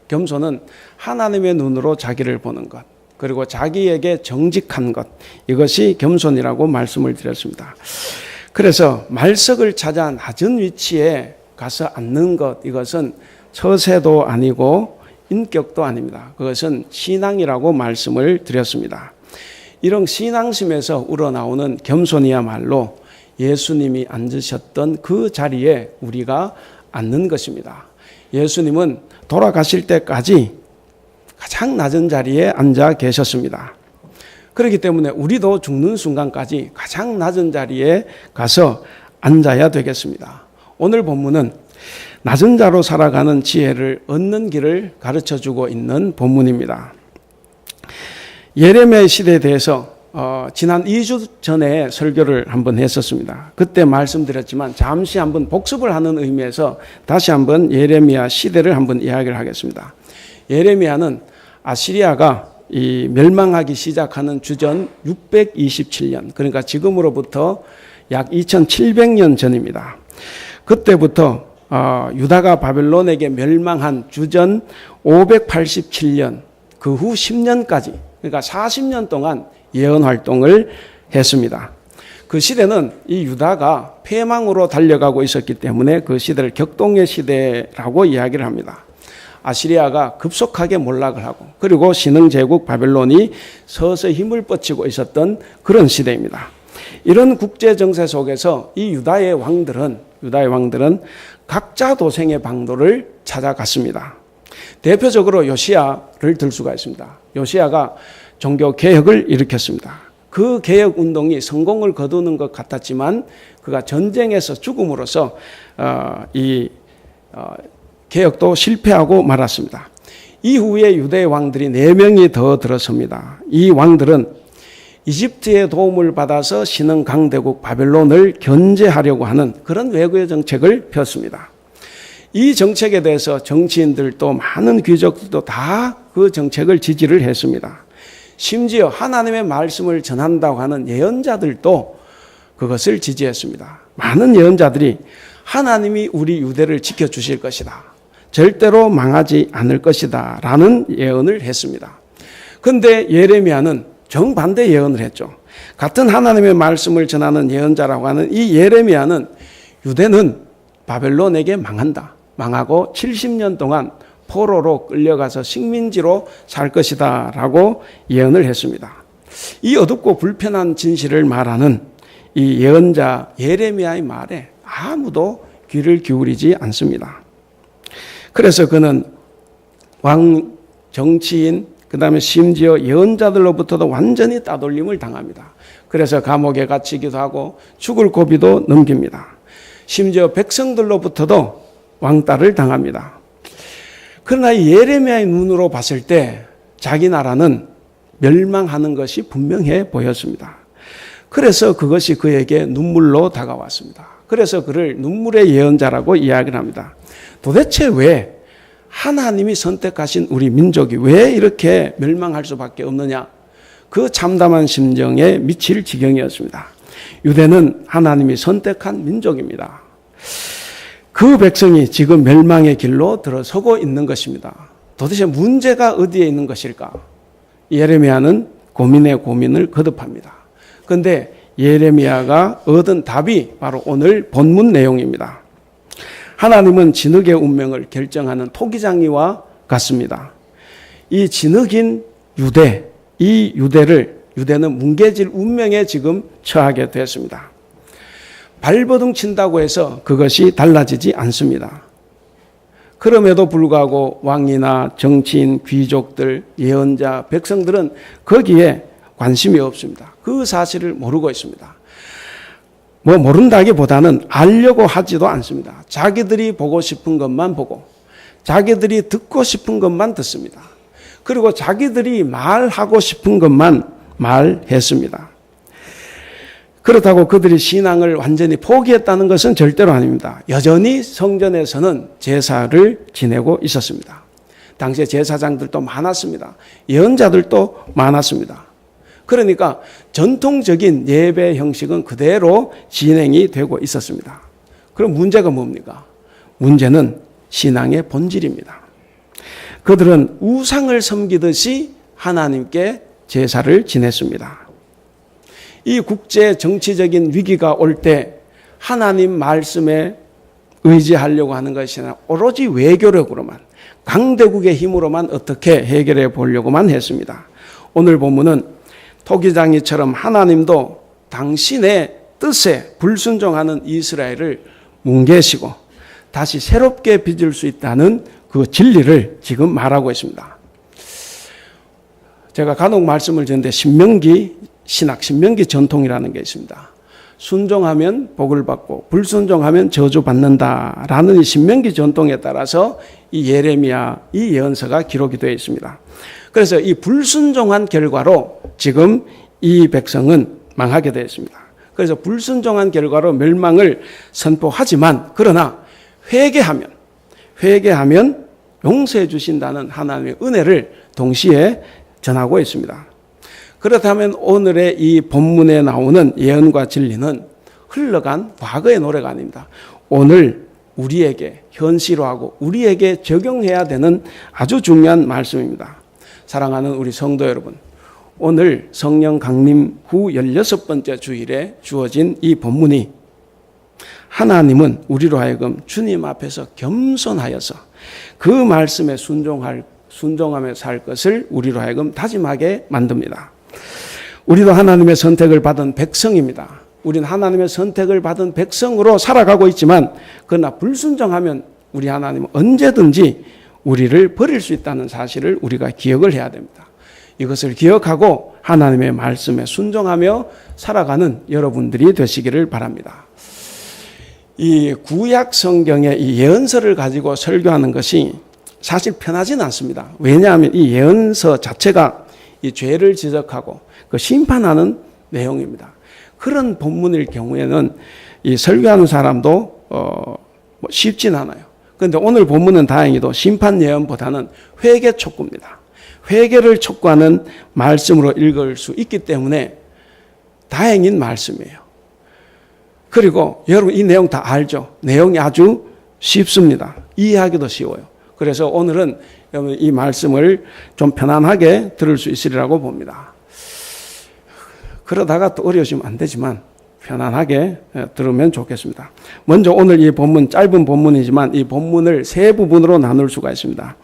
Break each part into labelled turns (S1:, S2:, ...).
S1: 겸손은 하나님의 눈으로 자기를 보는 것, 그리고 자기에게 정직한 것, 이것이 겸손이라고 말씀을 드렸습니다. 그래서 말석을 찾아 낮은 위치에 가서 앉는 것, 이것은 처세도 아니고 인격도 아닙니다. 그것은 신앙이라고 말씀을 드렸습니다. 이런 신앙심에서 우러나오는 겸손이야말로 예수님이 앉으셨던 그 자리에 우리가 앉는 것입니다. 예수님은 돌아가실 때까지 가장 낮은 자리에 앉아 계셨습니다. 그렇기 때문에 우리도 죽는 순간까지 가장 낮은 자리에 가서 앉아야 되겠습니다. 오늘 본문은 낮은 자로 살아가는 지혜를 얻는 길을 가르쳐주고 있는 본문입니다. 예레미야 시대에 대해서 지난 2주 전에 설교를 한번 했었습니다. 그때 말씀드렸지만 잠시 한번 복습을 하는 의미에서 다시 한번 예레미야 시대를 한번 이야기를 하겠습니다. 예레미야는 아시리아가 멸망하기 시작하는 주전 627년, 그러니까 지금으로부터 약 2700년 전입니다. 그때부터 유다가 바벨론에게 멸망한 주전 587년, 그 후 10년까지, 그러니까 40년 동안 예언 활동을 했습니다. 그 시대는 이 유다가 패망으로 달려가고 있었기 때문에 그 시대를 격동의 시대라고 이야기를 합니다. 아시리아가 급속하게 몰락을 하고, 그리고 신흥제국 바벨론이 서서히 힘을 뻗치고 있었던 그런 시대입니다. 이런 국제 정세 속에서 이 유다의 왕들은 각자 도생의 방도를 찾아갔습니다. 대표적으로 요시야를 들 수가 있습니다. 요시야가 종교 개혁을 일으켰습니다. 그 개혁 운동이 성공을 거두는 것 같았지만 그가 전쟁에서 죽음으로써 개혁도 실패하고 말았습니다. 이후에 유대의 왕들이 4명이 더 들어섭니다. 이 왕들은 이집트의 도움을 받아서 신흥 강대국 바벨론을 견제하려고 하는 그런 외교의 정책을 폈습니다. 이 정책에 대해서 정치인들도 많은 귀족들도 다 그 정책을 지지를 했습니다. 심지어 하나님의 말씀을 전한다고 하는 예언자들도 그것을 지지했습니다. 많은 예언자들이 하나님이 우리 유대를 지켜주실 것이다, 절대로 망하지 않을 것이다 라는 예언을 했습니다. 그런데 예레미야는 정반대 예언을 했죠. 같은 하나님의 말씀을 전하는 예언자라고 하는 이 예레미야는 유대는 바벨론에게 망하고 70년 동안 포로로 끌려가서 식민지로 살 것이다 라고 예언을 했습니다. 이 어둡고 불편한 진실을 말하는 이 예언자 예레미야의 말에 아무도 귀를 기울이지 않습니다. 그래서 그는 왕, 정치인, 그 다음에 심지어 예언자들로부터도 완전히 따돌림을 당합니다. 그래서 감옥에 갇히기도 하고 죽을 고비도 넘깁니다. 심지어 백성들로부터도 왕따를 당합니다. 그러나 예레미야의 눈으로 봤을 때 자기 나라는 멸망하는 것이 분명해 보였습니다. 그래서 그것이 그에게 눈물로 다가왔습니다. 그래서 그를 눈물의 예언자라고 이야기를 합니다. 도대체 왜 하나님이 선택하신 우리 민족이 왜 이렇게 멸망할 수밖에 없느냐? 그 참담한 심정에 미칠 지경이었습니다. 유대는 하나님이 선택한 민족입니다. 그 백성이 지금 멸망의 길로 들어서고 있는 것입니다. 도대체 문제가 어디에 있는 것일까? 예레미야는 고민의 고민을 거듭합니다. 그런데 예레미야가 얻은 답이 바로 오늘 본문 내용입니다. 하나님은 진흙의 운명을 결정하는 토기장이와 같습니다. 이 진흙인 유대, 이 유대는 뭉개질 운명에 지금 처하게 되었습니다. 발버둥 친다고 해서 그것이 달라지지 않습니다. 그럼에도 불구하고 왕이나 정치인, 귀족들, 예언자, 백성들은 거기에 관심이 없습니다. 그 사실을 모르고 있습니다. 모른다기보다는 알려고 하지도 않습니다. 자기들이 보고 싶은 것만 보고, 자기들이 듣고 싶은 것만 듣습니다. 그리고 자기들이 말하고 싶은 것만 말했습니다. 그렇다고 그들이 신앙을 완전히 포기했다는 것은 절대로 아닙니다. 여전히 성전에서는 제사를 지내고 있었습니다. 당시에 제사장들도 많았습니다. 예언자들도 많았습니다. 그러니까 전통적인 예배 형식은 그대로 진행이 되고 있었습니다. 그럼 문제가 뭡니까? 문제는 신앙의 본질입니다. 그들은 우상을 섬기듯이 하나님께 제사를 지냈습니다. 이 국제 정치적인 위기가 올 때 하나님 말씀에 의지하려고 하는 것이 아니라 오로지 외교력으로만, 강대국의 힘으로만 어떻게 해결해 보려고만 했습니다. 오늘 본문은 토기장이처럼 하나님도 당신의 뜻에 불순종하는 이스라엘을 뭉개시고 다시 새롭게 빚을 수 있다는 그 진리를 지금 말하고 있습니다. 제가 간혹 말씀을 드렸는데 신명기 신학, 신명기 전통이라는 게 있습니다. 순종하면 복을 받고 불순종하면 저주받는다라는 이 신명기 전통에 따라서 이 예레미야 이 예언서가 기록이 되어 있습니다. 그래서 이 불순종한 결과로 지금 이 백성은 망하게 되었습니다. 그래서 불순종한 결과로 멸망을 선포하지만 그러나 회개하면 용서해 주신다는 하나님의 은혜를 동시에 전하고 있습니다. 그렇다면 오늘의 이 본문에 나오는 예언과 진리는 흘러간 과거의 노래가 아닙니다. 오늘 우리에게 현실화하고 우리에게 적용해야 되는 아주 중요한 말씀입니다. 사랑하는 우리 성도 여러분, 오늘 성령 강림 후 16번째 주일에 주어진 이 본문이 하나님은 우리로 하여금 주님 앞에서 겸손하여서 그 말씀에 순종하며 살 것을 우리로 하여금 다짐하게 만듭니다. 우리도 하나님의 선택을 받은 백성입니다. 우리는 하나님의 선택을 받은 백성으로 살아가고 있지만 그러나 불순종하면 우리 하나님은 언제든지 우리를 버릴 수 있다는 사실을 우리가 기억을 해야 됩니다. 이것을 기억하고 하나님의 말씀에 순종하며 살아가는 여러분들이 되시기를 바랍니다. 이 구약 성경의 이 예언서를 가지고 설교하는 것이 사실 편하지는 않습니다. 왜냐하면 이 예언서 자체가 이 죄를 지적하고 그 심판하는 내용입니다. 그런 본문일 경우에는 이 설교하는 사람도 쉽진 않아요. 그런데 오늘 본문은 다행히도 심판 예언보다는 회개 촉구입니다. 회개를 촉구하는 말씀으로 읽을 수 있기 때문에 다행인 말씀이에요. 그리고 여러분 이 내용 다 알죠? 내용이 아주 쉽습니다. 이해하기도 쉬워요. 그래서 오늘은 이 말씀을 좀 편안하게 들을 수 있으리라고 봅니다. 그러다가 또 어려우시면 안 되지만 편안하게 들으면 좋겠습니다. 먼저 오늘 이 본문, 짧은 본문이지만 이 본문을 세 부분으로 나눌 수가 있습니다.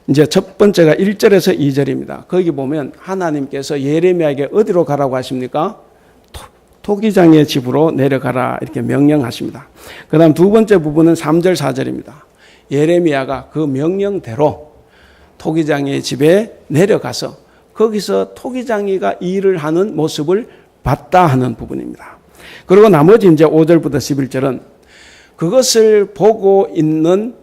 S1: 이제 첫 번째가 1절에서 2절입니다. 거기 보면 하나님께서 예레미야에게 어디로 가라고 하십니까? 토기장의 집으로 내려가라 이렇게 명령하십니다. 그 다음 두 번째 부분은 3절 4절입니다. 예레미야가 그 명령대로 토기장의 집에 내려가서 거기서 토기장이가 일을 하는 모습을 봤다 하는 부분입니다. 그리고 나머지 이제 5절부터 11절은 그것을 보고 있는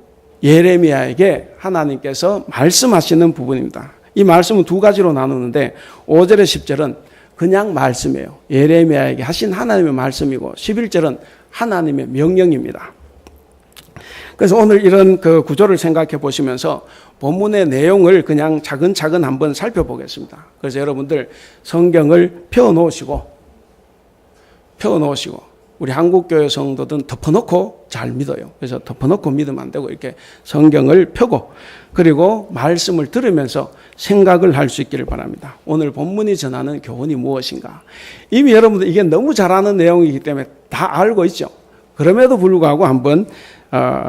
S1: 예레미야에게 하나님께서 말씀하시는 부분입니다. 이 말씀은 두 가지로 나누는데 5절에 10절은 그냥 말씀이에요. 예레미야에게 하신 하나님의 말씀이고 11절은 하나님의 명령입니다. 그래서 오늘 이런 그 구조를 생각해 보시면서 본문의 내용을 그냥 차근차근 한번 살펴보겠습니다. 그래서 여러분들 성경을 펴놓으시고 우리 한국교회 성도들은 덮어놓고 잘 믿어요. 그래서 덮어놓고 믿으면 안 되고 이렇게 성경을 펴고 그리고 말씀을 들으면서 생각을 할 수 있기를 바랍니다. 오늘 본문이 전하는 교훈이 무엇인가? 이미 여러분들 이게 너무 잘 아는 내용이기 때문에 다 알고 있죠. 그럼에도 불구하고 한번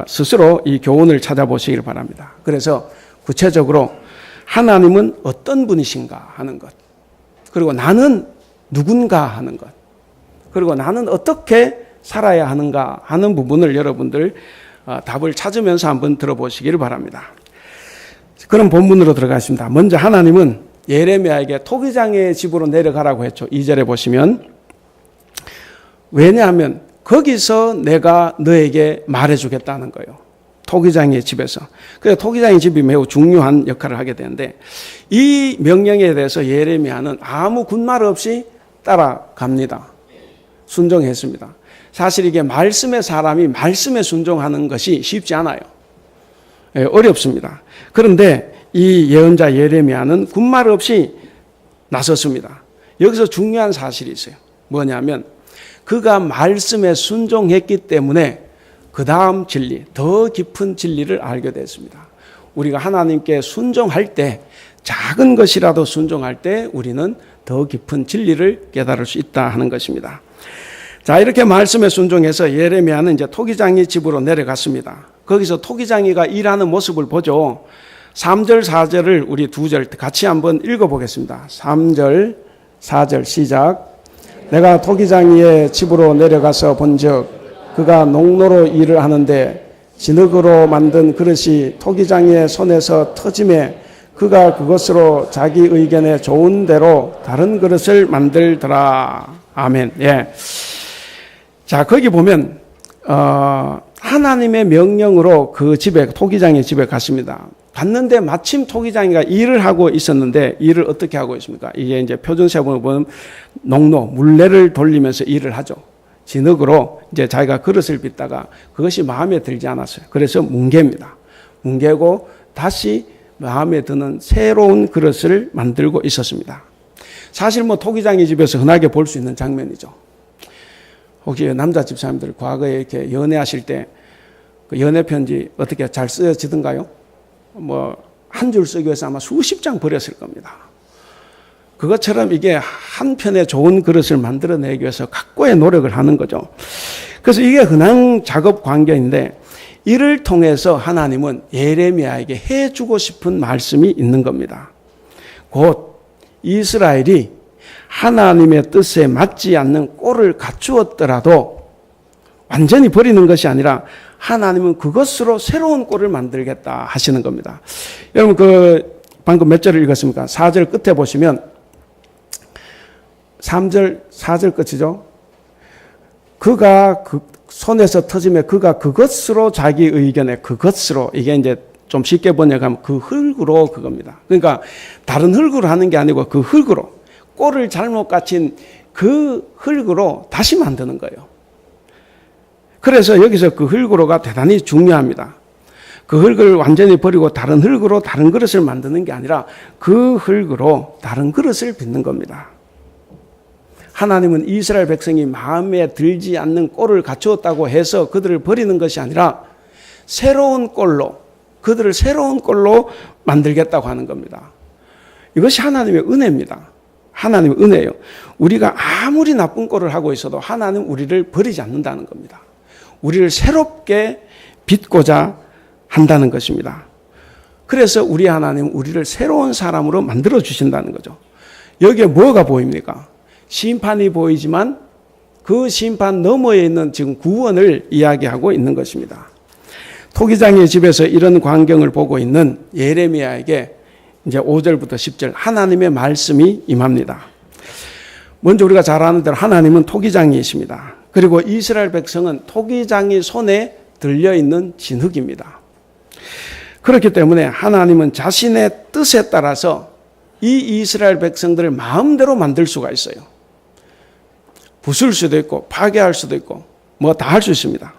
S1: 스스로 이 교훈을 찾아보시길 바랍니다. 그래서 구체적으로 하나님은 어떤 분이신가 하는 것, 그리고 나는 누군가 하는 것, 그리고 나는 어떻게 살아야 하는가 하는 부분을 여러분들 답을 찾으면서 한번 들어보시기를 바랍니다. 그럼 본문으로 들어가겠습니다. 먼저 하나님은 예레미야에게 토기장의 집으로 내려가라고 했죠. 2절에 보시면 왜냐하면 거기서 내가 너에게 말해주겠다는 거예요. 토기장의 집에서. 그래서 토기장의 집이 매우 중요한 역할을 하게 되는데 이 명령에 대해서 예레미야는 아무 군말 없이 따라갑니다. 순종했습니다. 사실 이게 말씀의 사람이 말씀에 순종하는 것이 쉽지 않아요. 어렵습니다. 그런데 이 예언자 예레미야는 군말 없이 나섰습니다. 여기서 중요한 사실이 있어요. 뭐냐면 그가 말씀에 순종했기 때문에 그 다음 진리, 더 깊은 진리를 알게 됐습니다. 우리가 하나님께 순종할 때, 작은 것이라도 순종할 때 우리는 더 깊은 진리를 깨달을 수 있다 하는 것입니다. 자, 이렇게 말씀에 순종해서 예레미야는 이제 토기장이 집으로 내려갔습니다. 거기서 토기장이가 일하는 모습을 보죠. 3절, 4절을 우리 2절 같이 한번 읽어보겠습니다. 3절, 4절 시작. 내가 토기장이의 집으로 내려가서 본즉 그가 농로로 일을 하는데 진흙으로 만든 그릇이 토기장이의 손에서 터짐에 그가 그것으로 자기 의견에 좋은 대로 다른 그릇을 만들더라. 아멘. 예. 자, 거기 보면 하나님의 명령으로 그 집에, 토기장의 집에 갔습니다. 갔는데 마침 토기장이가 일을 하고 있었는데, 일을 어떻게 하고 있습니까? 이게 이제 표준세번호 보면 농로, 물레를 돌리면서 일을 하죠. 진흙으로 이제 자기가 그릇을 빚다가 그것이 마음에 들지 않았어요. 그래서 뭉개입니다. 뭉개고 다시 마음에 드는 새로운 그릇을 만들고 있었습니다. 사실 뭐 토기장의 집에서 흔하게 볼 수 있는 장면이죠. 혹시 남자 집사님들 과거에 이렇게 연애하실 때 그 연애 편지 어떻게 잘 쓰여지던가요? 뭐 한 줄 쓰기 위해서 아마 수십 장 버렸을 겁니다. 그것처럼 이게 한 편의 좋은 그릇을 만들어내기 위해서 각고의 노력을 하는 거죠. 그래서 이게 흔한 작업 관계인데, 이를 통해서 하나님은 예레미야에게 해주고 싶은 말씀이 있는 겁니다. 곧 이스라엘이 하나님의 뜻에 맞지 않는 꼴을 갖추었더라도 완전히 버리는 것이 아니라 하나님은 그것으로 새로운 꼴을 만들겠다 하시는 겁니다. 여러분 방금 몇 절을 읽었습니까? 4절 끝에 보시면 3절, 4절 끝이죠. 그가 그 손에서 터짐에 그가 그것으로 자기 의견에 그것으로, 이게 이제 좀 쉽게 번역하면 그 흙으로 그겁니다. 그러니까 다른 흙으로 하는 게 아니고 그 흙으로, 꼴을 잘못 갖춘 그 흙으로 다시 만드는 거예요. 그래서 여기서 그 흙으로가 대단히 중요합니다. 그 흙을 완전히 버리고 다른 흙으로 다른 그릇을 만드는 게 아니라 그 흙으로 다른 그릇을 빚는 겁니다. 하나님은 이스라엘 백성이 마음에 들지 않는 꼴을 갖추었다고 해서 그들을 버리는 것이 아니라 새로운 꼴로, 그들을 새로운 꼴로 만들겠다고 하는 겁니다. 이것이 하나님의 은혜입니다. 하나님의 은혜예요. 우리가 아무리 나쁜 꼴을 하고 있어도 하나님은 우리를 버리지 않는다는 겁니다. 우리를 새롭게 빚고자 한다는 것입니다. 그래서 우리 하나님은 우리를 새로운 사람으로 만들어 주신다는 거죠. 여기에 뭐가 보입니까? 심판이 보이지만 그 심판 너머에 있는 지금 구원을 이야기하고 있는 것입니다. 토기장의 집에서 이런 광경을 보고 있는 예레미야에게 이제 5절부터 10절 하나님의 말씀이 임합니다. 먼저 우리가 잘 아는 대로 하나님은 토기장이십니다. 그리고 이스라엘 백성은 토기장이 손에 들려있는 진흙입니다. 그렇기 때문에 하나님은 자신의 뜻에 따라서 이 이스라엘 백성들을 마음대로 만들 수가 있어요. 부술 수도 있고 파괴할 수도 있고 뭐 다 할 수 있습니다.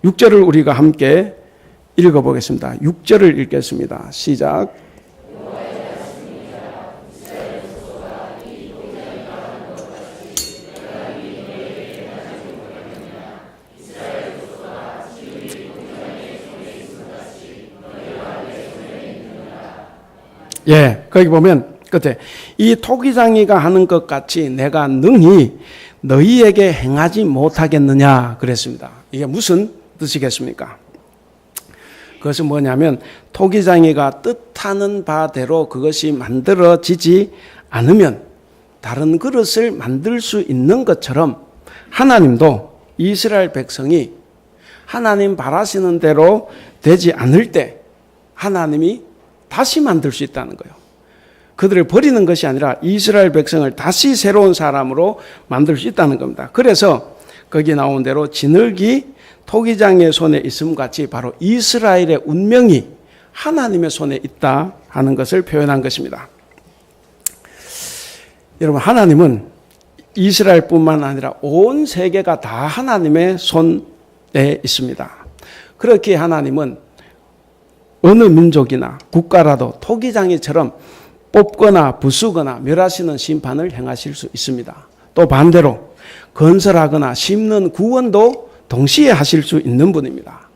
S1: 6절을 우리가 함께 읽어보겠습니다. 6절을 읽겠습니다. 시작. 예, 거기 보면 끝에 이 토기장이가 하는 것 같이 내가 능히 너희에게 행하지 못하겠느냐 그랬습니다. 이게 무슨 뜻이겠습니까? 그것은 뭐냐면 토기장이가 뜻하는 바대로 그것이 만들어지지 않으면 다른 그릇을 만들 수 있는 것처럼 하나님도 이스라엘 백성이 하나님 바라시는 대로 되지 않을 때 하나님이 다시 만들 수 있다는 거예요. 그들을 버리는 것이 아니라 이스라엘 백성을 다시 새로운 사람으로 만들 수 있다는 겁니다. 그래서 거기 나온 대로 진흙이 토기장의 손에 있음 같이 바로 이스라엘의 운명이 하나님의 손에 있다 하는 것을 표현한 것입니다. 여러분, 하나님은 이스라엘뿐만 아니라 온 세계가 다 하나님의 손에 있습니다. 그렇게 하나님은 어느 민족이나 국가라도 토기장이처럼 뽑거나 부수거나 멸하시는 심판을 행하실 수 있습니다. 또 반대로 건설하거나 심는 구원도 동시에 하실 수 있는 분입니다.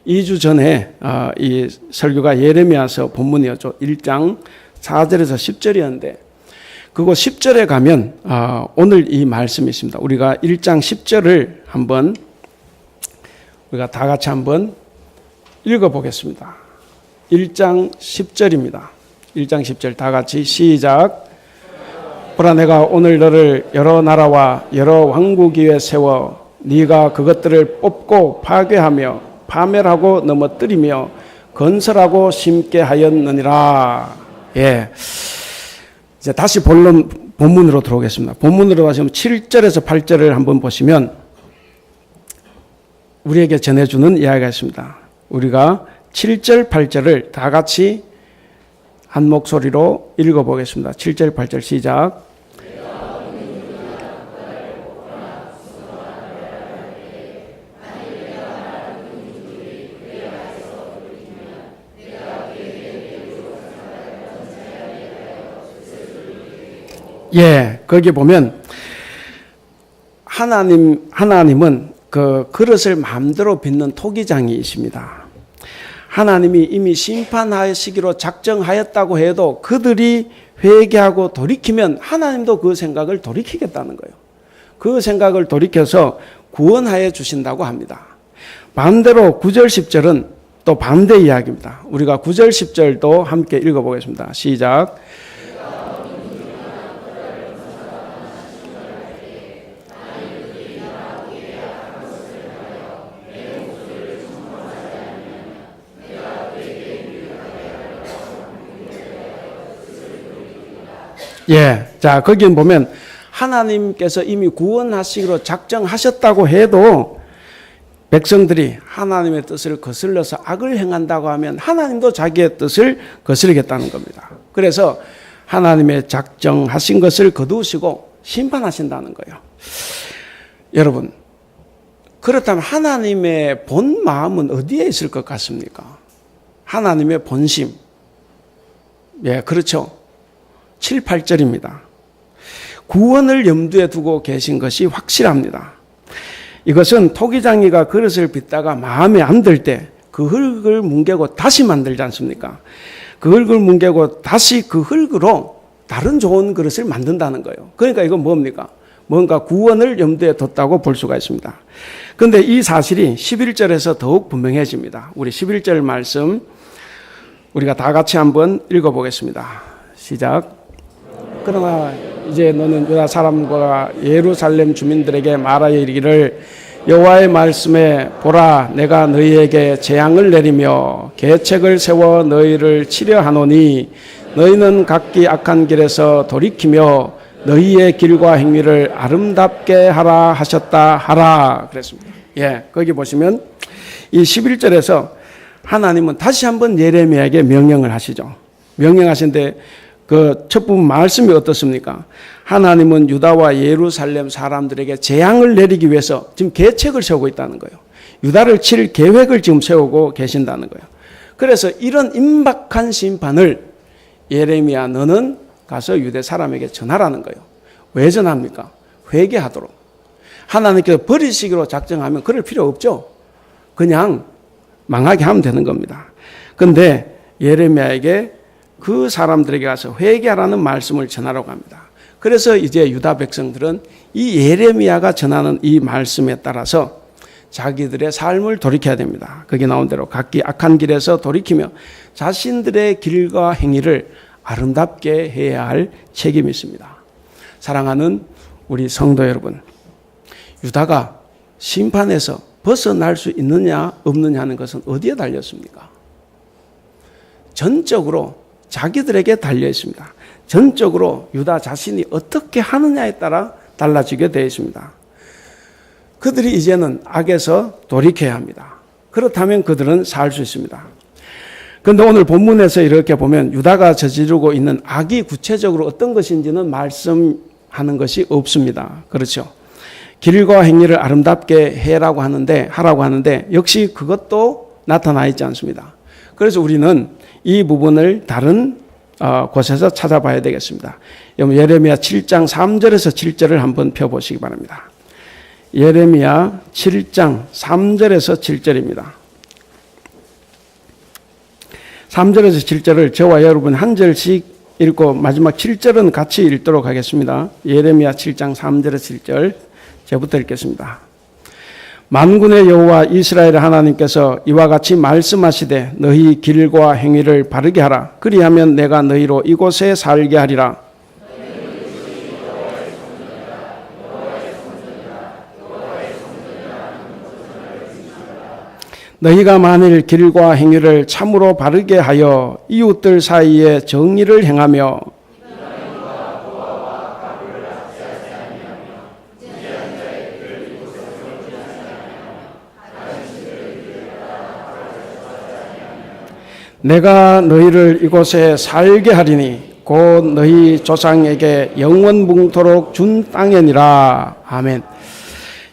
S1: 2주 전에 이 설교가 예레미야서 본문이었죠. 1장 4절에서 10절이었는데 그거 10절에 가면 오늘 이 말씀이 있습니다. 우리가 1장 10절을 한번 우리가 다 같이 한번 읽어보겠습니다. 1장 10절입니다. 1장 10절 다 같이 시작. 보라 내가 오늘 너를 여러 나라와 여러 왕국 위에 세워 네가 그것들을 뽑고 파괴하며 파멸하고 넘어뜨리며 건설하고 심게 하였느니라. 예. 이제 다시 본문으로 들어오겠습니다. 본문으로 가시면 7절에서 8절을 한번 보시면 우리에게 전해주는 이야기가 있습니다. 우리가 7절, 8절을 다 같이 한 목소리로 읽어보겠습니다. 7절, 8절 시작. 예, 거기 보면 하나님은 그 그릇을 마음대로 빚는 토기장이십니다. 하나님이 이미 심판하시기로 작정하였다고 해도 그들이 회개하고 돌이키면 하나님도 그 생각을 돌이키겠다는 거예요. 그 생각을 돌이켜서 구원하여 주신다고 합니다. 반대로 9절 10절은 또 반대 이야기입니다. 우리가 9절 10절도 함께 읽어보겠습니다. 시작. 예, 자 거기 보면 하나님께서 이미 구원하시기로 작정하셨다고 해도 백성들이 하나님의 뜻을 거슬러서 악을 행한다고 하면 하나님도 자기의 뜻을 거스르겠다는 겁니다. 그래서 하나님의 작정하신 것을 거두시고 심판하신다는 거예요. 여러분, 그렇다면 하나님의 본 마음은 어디에 있을 것 같습니까? 하나님의 본심. 예, 그렇죠. 7, 8절입니다. 구원을 염두에 두고 계신 것이 확실합니다. 이것은 토기장이가 그릇을 빚다가 마음에 안 들 때 그 흙을 뭉개고 다시 만들지 않습니까? 그 흙을 뭉개고 다시 그 흙으로 다른 좋은 그릇을 만든다는 거예요. 그러니까 이건 뭡니까? 뭔가 구원을 염두에 뒀다고 볼 수가 있습니다. 그런데 이 사실이 11절에서 더욱 분명해집니다. 우리 11절 말씀 우리가 다 같이 한번 읽어보겠습니다. 시작. 그러나 이제 너는 유다 사람과 예루살렘 주민들에게 말하여 이르기를 여호와의 말씀에 보라 내가 너희에게 재앙을 내리며 계책을 세워 너희를 치려 하노니 너희는 각기 악한 길에서 돌이키며 너희의 길과 행위를 아름답게 하라 하셨다 하라 그랬습니다. 예, 거기 보시면 이 11절에서 하나님은 다시 한번 예레미야에게 명령을 하시죠. 명령하신데 그 첫 부분 말씀이 어떻습니까? 하나님은 유다와 예루살렘 사람들에게 재앙을 내리기 위해서 지금 계책을 세우고 있다는 거예요. 유다를 칠 계획을 지금 세우고 계신다는 거예요. 그래서 이런 임박한 심판을 예레미야 너는 가서 유대 사람에게 전하라는 거예요. 왜 전합니까? 회개하도록. 하나님께서 버리시기로 작정하면 그럴 필요 없죠. 그냥 망하게 하면 되는 겁니다. 그런데 예레미야에게 그 사람들에게 가서 회개하라는 말씀을 전하라고 합니다. 그래서 이제 유다 백성들은 이 예레미야가 전하는 이 말씀에 따라서 자기들의 삶을 돌이켜야 됩니다. 거기 나온 대로 각기 악한 길에서 돌이키며 자신들의 길과 행위를 아름답게 해야 할 책임이 있습니다. 사랑하는 우리 성도 여러분, 유다가 심판에서 벗어날 수 있느냐 없느냐 하는 것은 어디에 달렸습니까? 전적으로 자기들에게 달려 있습니다. 전적으로 유다 자신이 어떻게 하느냐에 따라 달라지게 되어 있습니다. 그들이 이제는 악에서 돌이켜야 합니다. 그렇다면 그들은 살 수 있습니다. 그런데 오늘 본문에서 이렇게 보면 유다가 저지르고 있는 악이 구체적으로 어떤 것인지는 말씀하는 것이 없습니다. 그렇죠. 길과 행위를 아름답게 하라고 하는데 역시 그것도 나타나 있지 않습니다. 그래서 우리는 이 부분을 다른 곳에서 찾아봐야 되겠습니다. 예레미야 7장 3절에서 7절을 한번 펴보시기 바랍니다. 예레미야 7장 3절에서 7절입니다. 3절에서 7절을 저와 여러분 한 절씩 읽고 마지막 7절은 같이 읽도록 하겠습니다. 예레미야 7장 3절에서 7절 제부터 읽겠습니다. 만군의 여호와 이스라엘 하나님께서 이와 같이 말씀하시되 너희 길과 행위를 바르게 하라. 그리하면 내가 너희로 이곳에 살게 하리라. 너희가 만일 길과 행위를 참으로 바르게 하여 이웃들 사이에 정의를 행하며 내가 너희를 이곳에 살게 하리니 곧 너희 조상에게 영원뭉토록 준 땅이니라. 아멘.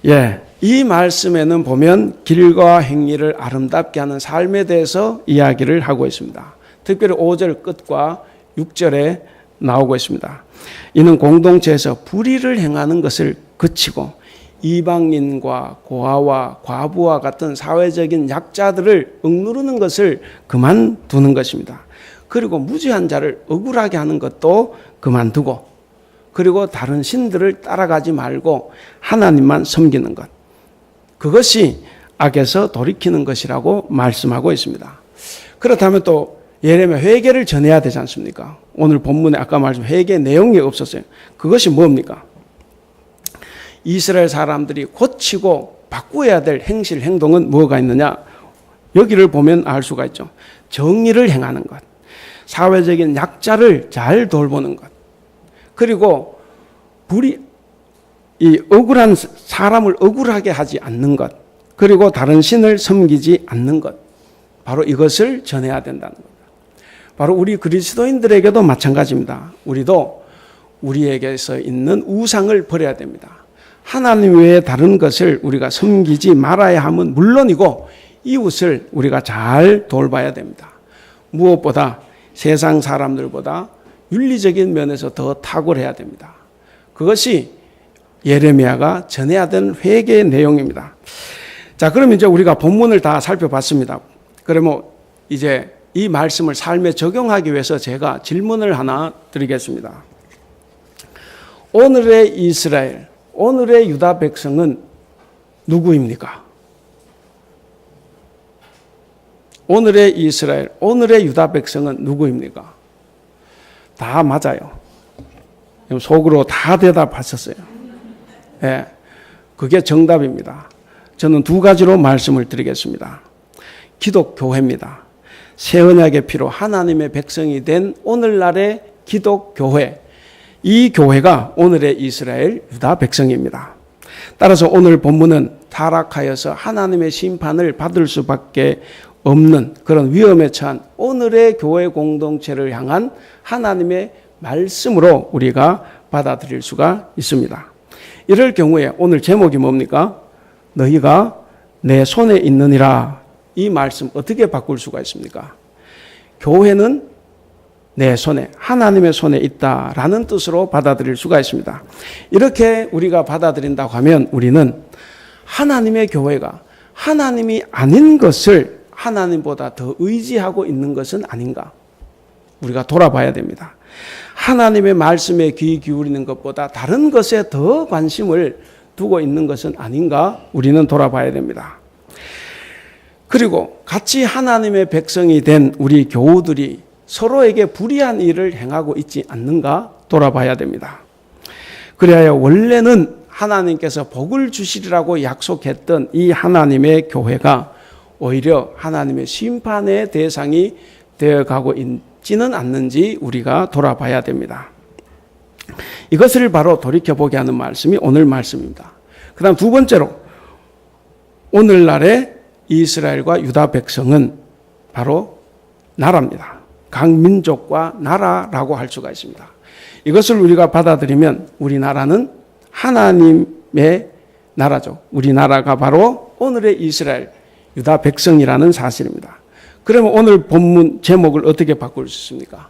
S1: 예. 이 말씀에는 보면 길과 행위를 아름답게 하는 삶에 대해서 이야기를 하고 있습니다. 특별히 5절 끝과 6절에 나오고 있습니다. 이는 공동체에서 불의를 행하는 것을 그치고 이방인과 고아와 과부와 같은 사회적인 약자들을 억누르는 것을 그만두는 것입니다. 그리고 무죄한 자를 억울하게 하는 것도 그만두고, 그리고 다른 신들을 따라가지 말고 하나님만 섬기는 것, 그것이 악에서 돌이키는 것이라고 말씀하고 있습니다. 그렇다면 또 예레미야 회개를 전해야 되지 않습니까? 오늘 본문에 아까 말씀 회개 내용이 없었어요. 그것이 뭡니까? 이스라엘 사람들이 고치고 바꾸어야 될 행실, 행동은 뭐가 있느냐? 여기를 보면 알 수가 있죠. 정의를 행하는 것, 사회적인 약자를 잘 돌보는 것, 그리고 이 억울한 사람을 억울하게 하지 않는 것, 그리고 다른 신을 섬기지 않는 것, 바로 이것을 전해야 된다는 겁니다. 바로 우리 그리스도인들에게도 마찬가지입니다. 우리도 우리에게서 있는 우상을 버려야 됩니다. 하나님 외에 다른 것을 우리가 섬기지 말아야 함은 물론이고 이웃을 우리가 잘 돌봐야 됩니다. 무엇보다 세상 사람들보다 윤리적인 면에서 더 탁월해야 됩니다. 그것이 예레미야가 전해야 되는 회개의 내용입니다. 자, 그럼 이제 우리가 본문을 다 살펴봤습니다. 그러면 이제 이 말씀을 삶에 적용하기 위해서 제가 질문을 하나 드리겠습니다. 오늘의 이스라엘, 오늘의 유다 백성은 누구입니까? 오늘의 이스라엘, 오늘의 유다 백성은 누구입니까? 다 맞아요. 속으로 다 대답하셨어요. 예, 그게 정답입니다. 저는 두 가지로 말씀을 드리겠습니다. 기독교회입니다. 새 언약의 피로 하나님의 백성이 된 오늘날의 기독교회, 이 교회가 오늘의 이스라엘 유다 백성입니다. 따라서 오늘 본문은 타락하여서 하나님의 심판을 받을 수밖에 없는 그런 위험에 처한 오늘의 교회 공동체를 향한 하나님의 말씀으로 우리가 받아들일 수가 있습니다. 이럴 경우에 오늘 제목이 뭡니까? 너희가 내 손에 있느니라. 이 말씀 어떻게 바꿀 수가 있습니까? 교회는 내 손에, 하나님의 손에 있다라는 뜻으로 받아들일 수가 있습니다. 이렇게 우리가 받아들인다고 하면 우리는 하나님의 교회가 하나님이 아닌 것을 하나님보다 더 의지하고 있는 것은 아닌가? 우리가 돌아봐야 됩니다. 하나님의 말씀에 귀 기울이는 것보다 다른 것에 더 관심을 두고 있는 것은 아닌가? 우리는 돌아봐야 됩니다. 그리고 같이 하나님의 백성이 된 우리 교우들이 서로에게 불의한 일을 행하고 있지 않는가? 돌아봐야 됩니다. 그래야 원래는 하나님께서 복을 주시리라고 약속했던 이 하나님의 교회가 오히려 하나님의 심판의 대상이 되어가고 있지는 않는지 우리가 돌아봐야 됩니다. 이것을 바로 돌이켜보게 하는 말씀이 오늘 말씀입니다. 그 다음 두 번째로 오늘날의 이스라엘과 유다 백성은 바로 나라입니다. 각 민족과 나라라고 할 수가 있습니다. 이것을 우리가 받아들이면 우리나라는 하나님의 나라죠. 우리나라가 바로 오늘의 이스라엘, 유다 백성이라는 사실입니다. 그러면 오늘 본문 제목을 어떻게 바꿀 수 있습니까?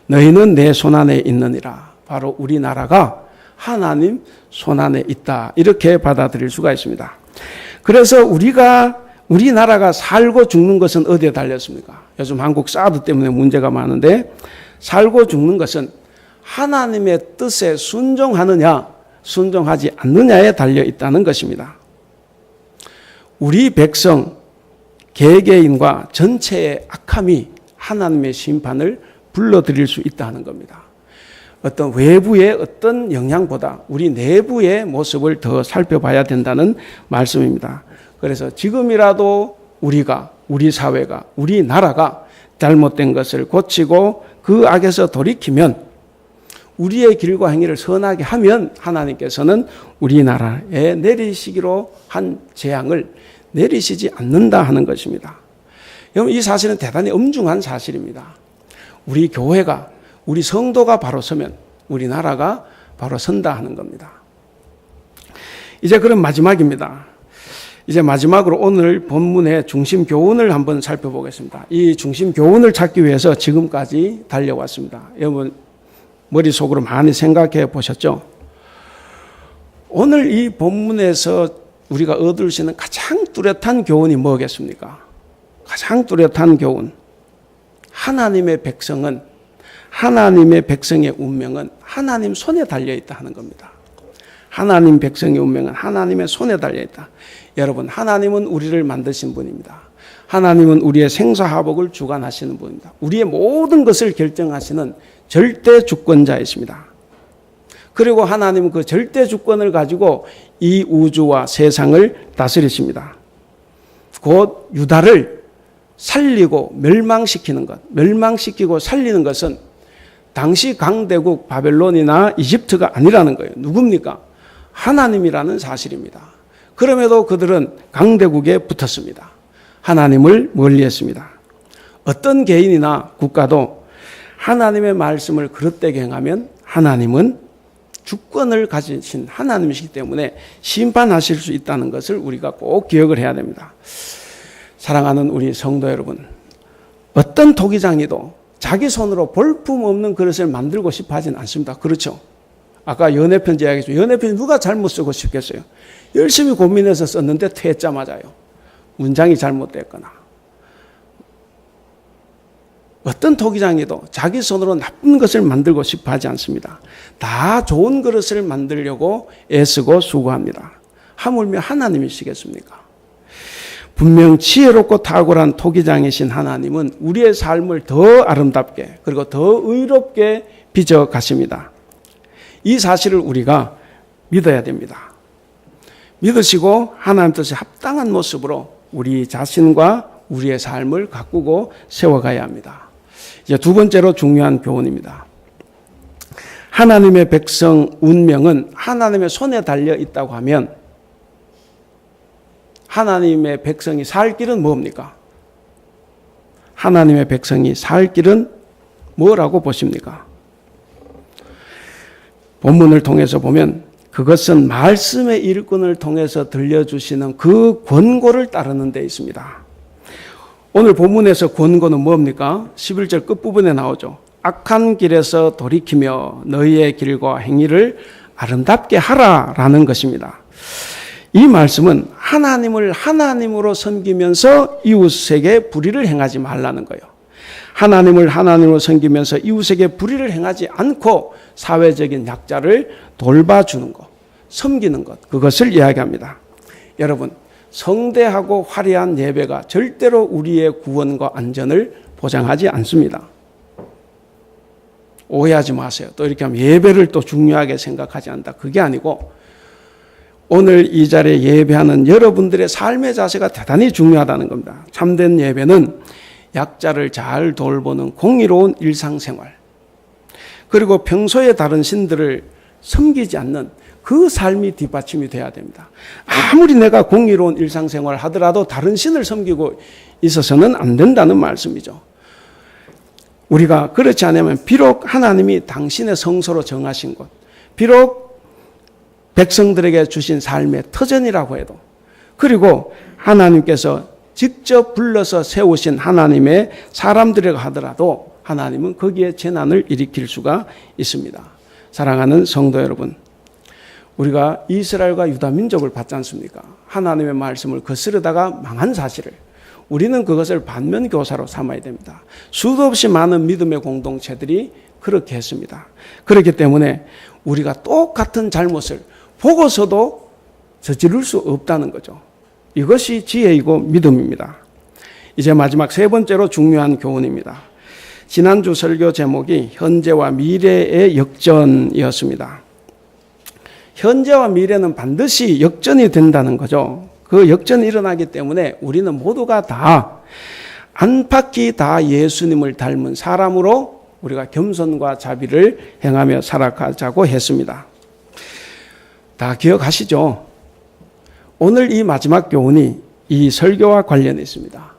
S1: 너희는 내 손안에 있느니라. 바로 우리나라가 하나님 손안에 있다. 이렇게 받아들일 수가 있습니다. 그래서 우리나라가 살고 죽는 것은 어디에 달렸습니까? 요즘 한국 사드 때문에 문제가 많은데 살고 죽는 것은 하나님의 뜻에 순종하느냐 순종하지 않느냐에 달려 있다는 것입니다. 우리 백성 개개인과 전체의 악함이 하나님의 심판을 불러들일 수 있다는 겁니다. 어떤 외부의 어떤 영향보다 우리 내부의 모습을 더 살펴봐야 된다는 말씀입니다. 그래서 지금이라도 우리가, 우리 사회가, 우리 나라가 잘못된 것을 고치고 그 악에서 돌이키면 우리의 길과 행위를 선하게 하면 하나님께서는 우리나라에 내리시기로 한 재앙을 내리시지 않는다 하는 것입니다. 여러분, 이 사실은 대단히 엄중한 사실입니다. 우리 교회가, 우리 성도가 바로 서면 우리나라가 바로 선다 하는 겁니다. 이제 그럼 마지막입니다. 이제 마지막으로 오늘 본문의 중심 교훈을 한번 살펴보겠습니다. 이 중심 교훈을 찾기 위해서 지금까지 달려왔습니다. 여러분 머릿속으로 많이 생각해 보셨죠? 오늘 이 본문에서 우리가 얻을 수 있는 가장 뚜렷한 교훈이 뭐겠습니까? 가장 뚜렷한 교훈. 하나님의 백성은, 하나님의 백성의 운명은 하나님 손에 달려있다 하는 겁니다. 하나님 백성의 운명은 하나님의 손에 달려있다. 여러분, 하나님은 우리를 만드신 분입니다. 하나님은 우리의 생사화복을 주관하시는 분입니다. 우리의 모든 것을 결정하시는 절대 주권자이십니다. 그리고 하나님은 그 절대 주권을 가지고 이 우주와 세상을 다스리십니다. 곧 유다를 살리고 멸망시키는 것, 멸망시키고 살리는 것은 당시 강대국 바벨론이나 이집트가 아니라는 거예요. 누굽니까? 하나님이라는 사실입니다. 그럼에도 그들은 강대국에 붙었습니다. 하나님을 멀리했습니다. 어떤 개인이나 국가도 하나님의 말씀을 그릇되게 행하면 하나님은 주권을 가지신 하나님이시기 때문에 심판하실 수 있다는 것을 우리가 꼭 기억을 해야 됩니다. 사랑하는 우리 성도 여러분, 어떤 토기장이도 자기 손으로 볼품없는 그릇을 만들고 싶어 하진 않습니다. 그렇죠? 아까 연애편지 이야기했죠. 연애편지 누가 잘못 쓰고 싶겠어요? 열심히 고민해서 썼는데 퇴짜 맞아요. 문장이 잘못됐거나. 어떤 토기장이도 자기 손으로 나쁜 것을 만들고 싶어 하지 않습니다. 다 좋은 그릇을 만들려고 애쓰고 수고합니다. 하물며 하나님이시겠습니까? 분명 지혜롭고 탁월한 토기장이신 하나님은 우리의 삶을 더 아름답게 그리고 더 의롭게 빚어 가십니다. 이 사실을 우리가 믿어야 됩니다. 믿으시고 하나님 뜻에 합당한 모습으로 우리 자신과 우리의 삶을 가꾸고 세워가야 합니다. 이제 두 번째로 중요한 교훈입니다. 하나님의 백성 운명은 하나님의 손에 달려 있다고 하면 하나님의 백성이 살 길은 뭡니까? 하나님의 백성이 살 길은 뭐라고 보십니까? 본문을 통해서 보면 그것은 말씀의 일꾼을 통해서 들려주시는 그 권고를 따르는 데 있습니다. 오늘 본문에서 권고는 뭡니까? 11절 끝부분에 나오죠. 악한 길에서 돌이키며 너희의 길과 행위를 아름답게 하라라는 것입니다. 이 말씀은 하나님을 하나님으로 섬기면서 이웃에게 불의를 행하지 말라는 거예요. 하나님을 하나님으로 섬기면서 이웃에게 불의를 행하지 않고 사회적인 약자를 돌봐주는 것, 섬기는 것, 그것을 이야기합니다. 여러분, 성대하고 화려한 예배가 절대로 우리의 구원과 안전을 보장하지 않습니다. 오해하지 마세요. 또 이렇게 하면 예배를 또 중요하게 생각하지 않는다. 그게 아니고 오늘 이 자리에 예배하는 여러분들의 삶의 자세가 대단히 중요하다는 겁니다. 참된 예배는 약자를 잘 돌보는 공의로운 일상생활, 그리고 평소에 다른 신들을 섬기지 않는 그 삶이 뒷받침이 돼야 됩니다. 아무리 내가 공의로운 일상생활을 하더라도 다른 신을 섬기고 있어서는 안 된다는 말씀이죠. 우리가 그렇지 않으면 비록 하나님이 당신의 성소로 정하신 것, 비록 백성들에게 주신 삶의 터전이라고 해도, 그리고 하나님께서 직접 불러서 세우신 하나님의 사람들이라고 하더라도 하나님은 거기에 재난을 일으킬 수가 있습니다. 사랑하는 성도 여러분, 우리가 이스라엘과 유다 민족을 봤지 않습니까? 하나님의 말씀을 거스르다가 망한 사실을 우리는 그것을 반면교사로 삼아야 됩니다. 수도 없이 많은 믿음의 공동체들이 그렇게 했습니다. 그렇기 때문에 우리가 똑같은 잘못을 보고서도 저지를 수 없다는 거죠. 이것이 지혜이고 믿음입니다. 이제 마지막 세 번째로 중요한 교훈입니다. 지난주 설교 제목이 현재와 미래의 역전이었습니다. 현재와 미래는 반드시 역전이 된다는 거죠. 그 역전이 일어나기 때문에 우리는 모두가 다 안팎이 다 예수님을 닮은 사람으로 우리가 겸손과 자비를 행하며 살아가자고 했습니다. 다 기억하시죠? 오늘 이 마지막 교훈이 이 설교와 관련이 있습니다.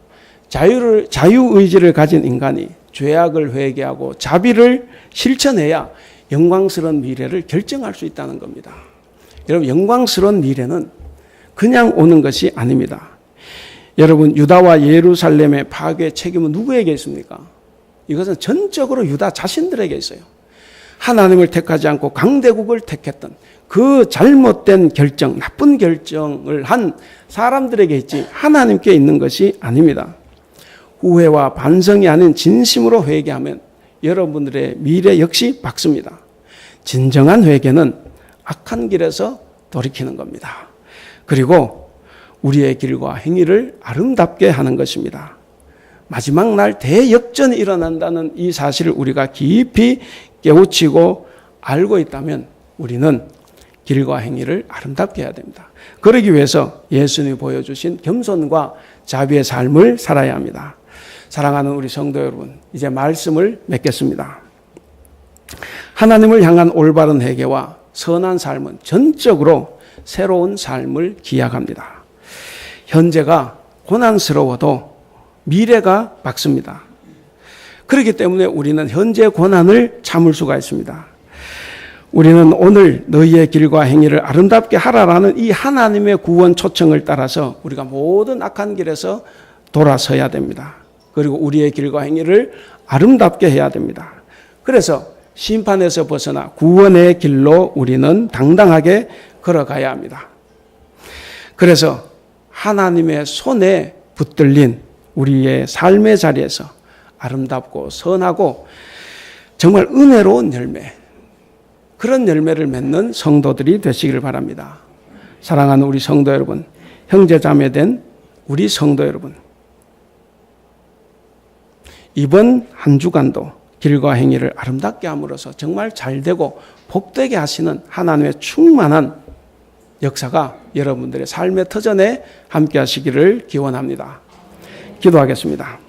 S1: 자유의지를 가진 인간이 죄악을 회개하고 자비를 실천해야 영광스러운 미래를 결정할 수 있다는 겁니다. 여러분, 영광스러운 미래는 그냥 오는 것이 아닙니다. 여러분, 유다와 예루살렘의 파괴 책임은 누구에게 있습니까? 이것은 전적으로 유다 자신들에게 있어요. 하나님을 택하지 않고 강대국을 택했던 그 잘못된 결정, 나쁜 결정을 한 사람들에게 있지 하나님께 있는 것이 아닙니다. 후회와 반성이 아닌 진심으로 회개하면 여러분들의 미래 역시 밝습니다. 진정한 회개는 악한 길에서 돌이키는 겁니다. 그리고 우리의 길과 행위를 아름답게 하는 것입니다. 마지막 날 대역전이 일어난다는 이 사실을 우리가 깊이 깨우치고 알고 있다면 우리는 길과 행위를 아름답게 해야 됩니다. 그러기 위해서 예수님이 보여주신 겸손과 자비의 삶을 살아야 합니다. 사랑하는 우리 성도 여러분, 이제 말씀을 맺겠습니다. 하나님을 향한 올바른 회개와 선한 삶은 전적으로 새로운 삶을 기약합니다. 현재가 고난스러워도 미래가 밝습니다. 그렇기 때문에 우리는 현재 고난을 참을 수가 있습니다. 우리는 오늘 너희의 길과 행위를 아름답게 하라라는 이 하나님의 구원 초청을 따라서 우리가 모든 악한 길에서 돌아서야 됩니다. 그리고 우리의 길과 행위를 아름답게 해야 됩니다. 그래서 심판에서 벗어나 구원의 길로 우리는 당당하게 걸어가야 합니다. 그래서 하나님의 손에 붙들린 우리의 삶의 자리에서 아름답고 선하고 정말 은혜로운 열매, 그런 열매를 맺는 성도들이 되시기를 바랍니다. 사랑하는 우리 성도 여러분, 형제자매된 우리 성도 여러분, 이번 한 주간도 길과 행위를 아름답게 함으로써 정말 잘되고 복되게 하시는 하나님의 충만한 역사가 여러분들의 삶의 터전에 함께 하시기를 기원합니다. 기도하겠습니다.